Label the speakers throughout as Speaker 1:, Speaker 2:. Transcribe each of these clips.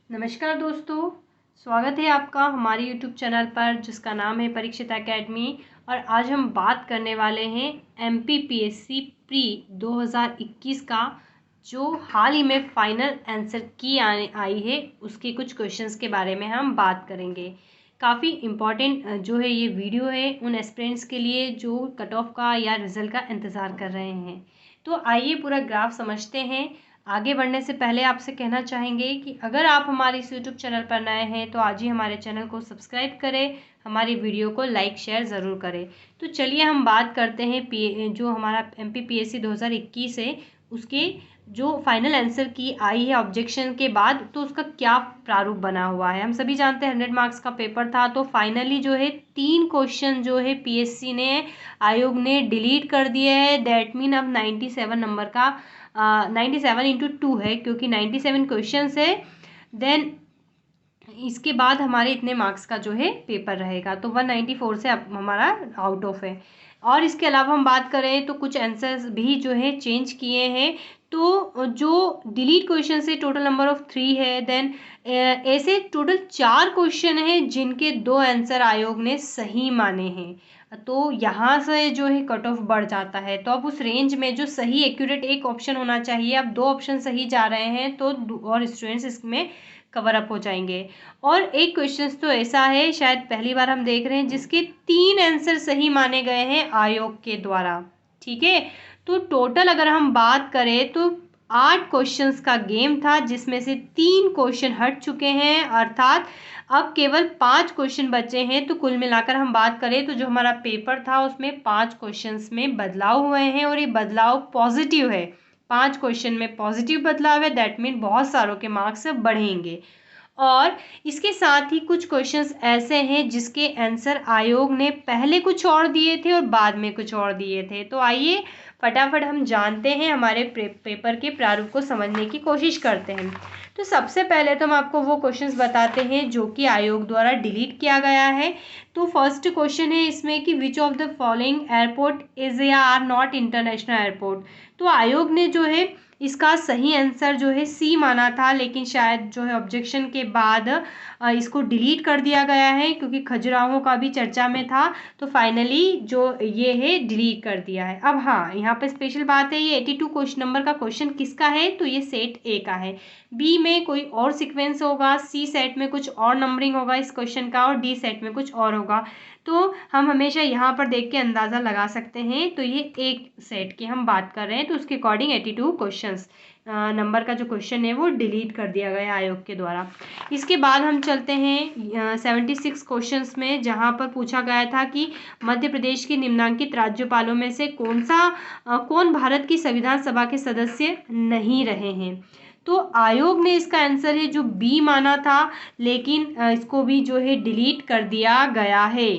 Speaker 1: नमस्कार दोस्तों, स्वागत है आपका हमारे YouTube चैनल पर जिसका नाम है परीक्षित एकेडमी। और आज हम बात करने वाले हैं MPPSC प्री 2021 का जो हाल ही में फाइनल आंसर की आई है उसके कुछ क्वेश्चंस के बारे में हम बात करेंगे। काफ़ी इम्पॉर्टेंट जो है ये वीडियो है उन एस्पिरेंट्स के लिए जो कट ऑफ का या रिज़ल्ट का इंतज़ार कर रहे हैं। तो आइए पूरा ग्राफ समझते हैं। आगे बढ़ने से पहले आपसे कहना चाहेंगे कि अगर आप हमारे इस यूट्यूब चैनल पर नए हैं तो आज ही हमारे चैनल को सब्सक्राइब करें, हमारी वीडियो को लाइक शेयर ज़रूर करें। तो चलिए हम बात करते हैं जो हमारा MPPSC 2021 है उसके जो फाइनल आंसर की आई है ऑब्जेक्शन के बाद, तो उसका क्या प्रारूप बना हुआ है। हम सभी जानते हैं 100 मार्क्स का पेपर था, तो फाइनली जो है 3 क्वेश्चन जो है PSC ने आयोग ने डिलीट कर दिए हैं। दैट मीन अब 97 नंबर का 97 × 2 है क्योंकि 97 क्वेश्चन है। देन इसके बाद हमारे इतने मार्क्स का जो है पेपर रहेगा, तो 194 से अब हमारा आउट ऑफ है। और इसके अलावा हम बात करें तो कुछ आंसर्स भी जो है चेंज किए हैं। तो जो डिलीट क्वेश्चन से टोटल नंबर ऑफ 3 है। देन ऐसे टोटल 4 क्वेश्चन हैं जिनके 2 आंसर आयोग ने सही माने हैं, तो यहाँ से जो है कट ऑफ बढ़ जाता है। तो अब उस रेंज में जो सही एक्यूरेट एक ऑप्शन होना चाहिए, अब 2 ऑप्शन सही जा रहे हैं तो और स्टूडेंट्स इसमें कवर अप हो जाएंगे। और एक क्वेश्चन तो ऐसा है शायद पहली बार हम देख रहे हैं जिसके 3 आंसर सही माने गए हैं आयोग के द्वारा। ठीक है, तो टोटल अगर हम बात करें तो 8 क्वेश्चंस का गेम था जिसमें से 3 क्वेश्चन हट चुके हैं, अर्थात अब केवल 5 क्वेश्चन बचे हैं। तो कुल मिलाकर हम बात करें तो जो हमारा पेपर था उसमें 5 क्वेश्चंस में बदलाव हुए हैं और ये बदलाव पॉजिटिव है। 5 क्वेश्चन में पॉजिटिव बदलाव है, दैट मीन बहुत सारों के मार्क्स बढ़ेंगे। और इसके साथ ही कुछ क्वेश्चंस ऐसे हैं जिसके आंसर आयोग ने पहले कुछ और दिए थे और बाद में कुछ और दिए थे। तो आइए फटाफट हम जानते हैं, हमारे पेपर के प्रारूप को समझने की कोशिश करते हैं। तो सबसे पहले तो हम आपको वो क्वेश्चंस बताते हैं जो कि आयोग द्वारा डिलीट किया गया है। तो फर्स्ट क्वेश्चन है इसमें कि which of the following airport is या आर नॉट इंटरनेशनल एयरपोर्ट। तो आयोग ने जो है इसका सही आंसर जो है सी माना था, लेकिन शायद जो है ऑब्जेक्शन के बाद इसको डिलीट कर दिया गया है क्योंकि खजुराहो का भी चर्चा में था। तो फाइनली जो ये है डिलीट कर दिया है। अब हाँ, यहाँ पे स्पेशल बात है, ये 82 क्वेश्चन नंबर का क्वेश्चन किसका है, तो ये सेट ए का है। बी में कोई और सीक्वेंस होगा, सी सेट में कुछ और नंबरिंग होगा इस क्वेश्चन का और डी सेट में कुछ और होगा। तो हम हमेशा यहाँ पर देख के अंदाज़ा लगा सकते हैं। तो ये एक सेट की हम बात कर रहे हैं, तो उसके अकॉर्डिंग 82 क्वेश्चंस नंबर का जो क्वेश्चन है वो डिलीट कर दिया गया आयोग के द्वारा। इसके बाद हम चलते हैं 76 क्वेश्चंस में, जहाँ पर पूछा गया था कि मध्य प्रदेश के निम्नांकित राज्यपालों में से कौन भारत की संविधान सभा के सदस्य नहीं रहे हैं। तो आयोग ने इसका आंसर है जो बी माना था, लेकिन इसको भी जो है डिलीट कर दिया गया है।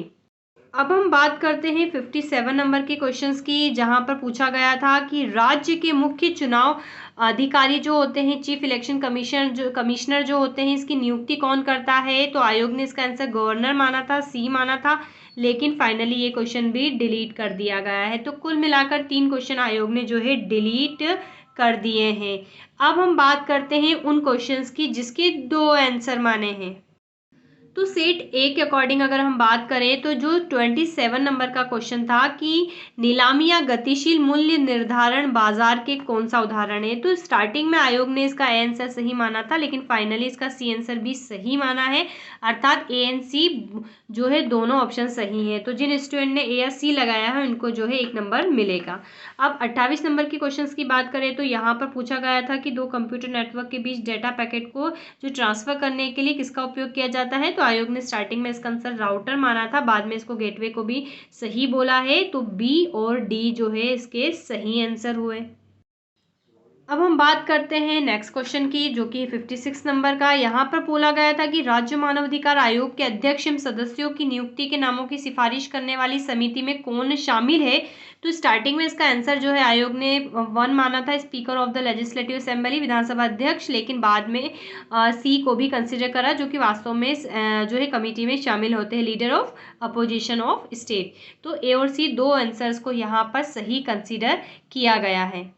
Speaker 1: अब हम बात करते हैं 57 नंबर के क्वेश्चंस की, जहां पर पूछा गया था कि राज्य के मुख्य चुनाव अधिकारी जो होते हैं, चीफ इलेक्शन कमिश्नर जो होते हैं, इसकी नियुक्ति कौन करता है। तो आयोग ने इसका आंसर गवर्नर माना था, सी माना था, लेकिन फाइनली ये क्वेश्चन भी डिलीट कर दिया गया है। तो कुल मिलाकर 3 क्वेश्चन आयोग ने जो है डिलीट कर दिए हैं। अब हम बात करते हैं उन क्वेश्चंस की जिसके 2 आंसर माने हैं। तो सेट ए के अकॉर्डिंग अगर हम बात करें तो जो 27 नंबर का क्वेश्चन था कि नीलामी या गतिशील मूल्य निर्धारण बाजार के कौन सा उदाहरण है। तो स्टार्टिंग में आयोग ने इसका ए आंसर सही माना था, लेकिन फाइनली इसका सी आंसर भी सही माना है, अर्थात ए एंड सी जो है दोनों ऑप्शन सही है। तो जिन स्टूडेंट ने ए या सी लगाया है उनको जो है 1 नंबर मिलेगा। अब 28 नंबर के क्वेश्चन की बात करें तो यहाँ पर पूछा गया था कि 2 कंप्यूटर नेटवर्क के बीच डेटा पैकेट को जो ट्रांसफर करने के लिए किसका उपयोग किया जाता है। तो आयोग ने स्टार्टिंग में इसका आंसर राउटर माना था, बाद में इसको गेटवे को भी सही बोला है। तो बी और डी जो है इसके सही आंसर हुए। अब हम बात करते हैं नेक्स्ट क्वेश्चन की, जो कि 56 नंबर का। यहाँ पर बोला गया था कि राज्य मानवाधिकार आयोग के अध्यक्ष एवं सदस्यों की नियुक्ति के नामों की सिफारिश करने वाली समिति में कौन शामिल है। तो स्टार्टिंग में इसका आंसर जो है आयोग ने 1 माना था, speaker of the legislative assembly, विधानसभा अध्यक्ष, लेकिन बाद में सी को भी कंसिडर करा, जो कि वास्तव में जो है कमिटी में शामिल होते हैं, leader of opposition of state. तो ए और सी 2 आंसर्स को यहाँ पर सही कंसिडर किया गया है।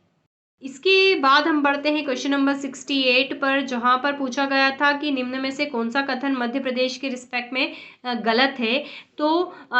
Speaker 1: इसके बाद हम बढ़ते हैं क्वेश्चन नंबर 68 पर, जहाँ पर पूछा गया था कि निम्न में से कौन सा कथन मध्य प्रदेश के रिस्पेक्ट में गलत है। तो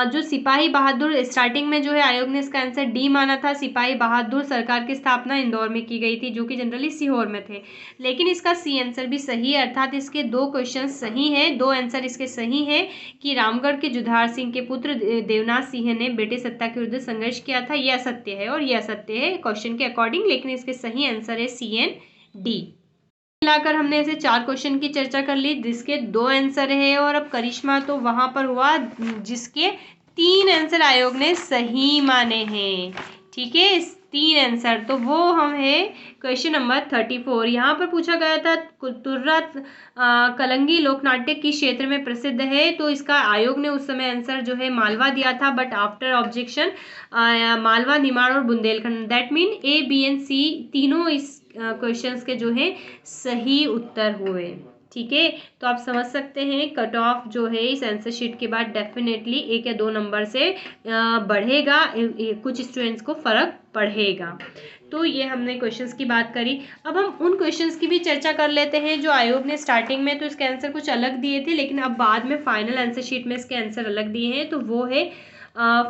Speaker 1: जो सिपाही बहादुर, स्टार्टिंग में जो है आयोग ने इसका आंसर डी माना था। सिपाही बहादुर सरकार की स्थापना इंदौर में की गई थी, जो कि जनरली सीहोर में थे, लेकिन इसका सी आंसर भी सही है, अर्थात इसके दो क्वेश्चन सही हैं, दो आंसर इसके सही हैं कि रामगढ़ के जुधार सिंह के पुत्र देवनाथ सिंह ने ब्रिटिश सत्ता के विरुद्ध संघर्ष किया था, यह असत्य है और यह असत्य है क्वेश्चन के अकॉर्डिंग, लेकिन इसके सही आंसर है सी एंड डी। मिलाकर हमने ऐसे 4 क्वेश्चन की चर्चा कर ली, जिसके 2 आंसर है, और अब करिश्मा तो वहां पर हुआ जिसके 3 आंसर आयोग ने सही माने हैं। ठीक है, 3 आंसर, तो वो हम है क्वेश्चन नंबर 34। यहाँ पर पूछा गया था तुर्रा कलंगी लोकनाट्य किस क्षेत्र में प्रसिद्ध है। तो इसका आयोग ने उस समय आंसर जो है मालवा दिया था, but after objection Malwa, Nimar और Bundelkhand, that mean A, B and C तीनों इस क्वेश्चंस के जो है सही उत्तर हुए। ठीक है, तो आप समझ सकते हैं कट ऑफ जो है इस आंसर शीट के बाद डेफिनेटली 1 या 2 नंबर से बढ़ेगा, कुछ स्टूडेंट्स को फर्क पड़ेगा। तो ये हमने क्वेश्चंस की बात करी। अब हम उन क्वेश्चंस की भी चर्चा कर लेते हैं जो आयोग ने स्टार्टिंग में तो इसके आंसर कुछ अलग दिए थे, लेकिन अब बाद में फाइनल आंसर शीट में इसके आंसर अलग दिए हैं। तो वो है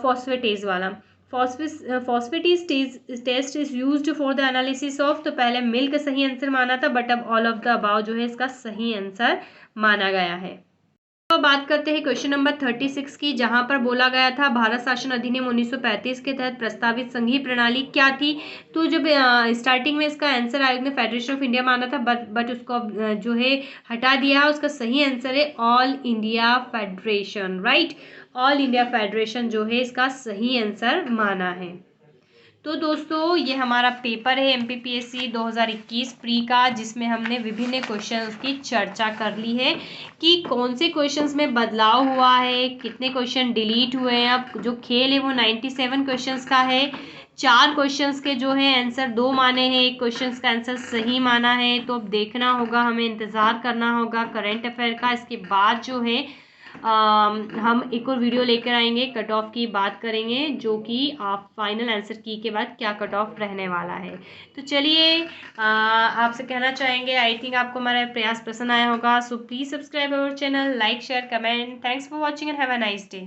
Speaker 1: फॉस्फेटेज वाला। Phosphatase test is used for the analysis of, तो पहले मिल्क सही आंसर माना था, बट अब ऑल ऑफ द अबाव जो है इसका सही आंसर माना गया है। तो बात करते हैं क्वेश्चन नंबर 36 की, जहां पर बोला गया था भारत शासन अधिनियम 1935 के तहत प्रस्तावित संघीय प्रणाली क्या थी। तो जब स्टार्टिंग में इसका आंसर आयोग ने फेडरेशन ऑफ इंडिया माना था, बट उसको जो है हटा दिया। उसका सही आंसर है all India federation, right, all India federation जो है इसका सही आंसर माना है। तो दोस्तों ये हमारा पेपर है MPPSC 2021 प्री का, जिसमें हमने विभिन्न क्वेश्चंस की चर्चा कर ली है कि कौन से क्वेश्चंस में बदलाव हुआ है, कितने क्वेश्चन डिलीट हुए हैं। अब जो खेल है वो 97 क्वेश्चंस का है। 4 क्वेश्चंस के जो है आंसर 2 माने हैं, एक क्वेश्चंस का आंसर सही माना है। तो अब देखना होगा, हमें इंतज़ार करना होगा करंट अफेयर का। इसके बाद जो है हम एक और वीडियो लेकर आएंगे, कट ऑफ की बात करेंगे, जो कि आप फाइनल आंसर की के बाद क्या कट ऑफ रहने वाला है। तो चलिए आपसे कहना चाहेंगे, आई थिंक आपको हमारा प्रयास पसंद आया होगा। So please subscribe our channel, like share comment. Thanks for watching and have a nice day.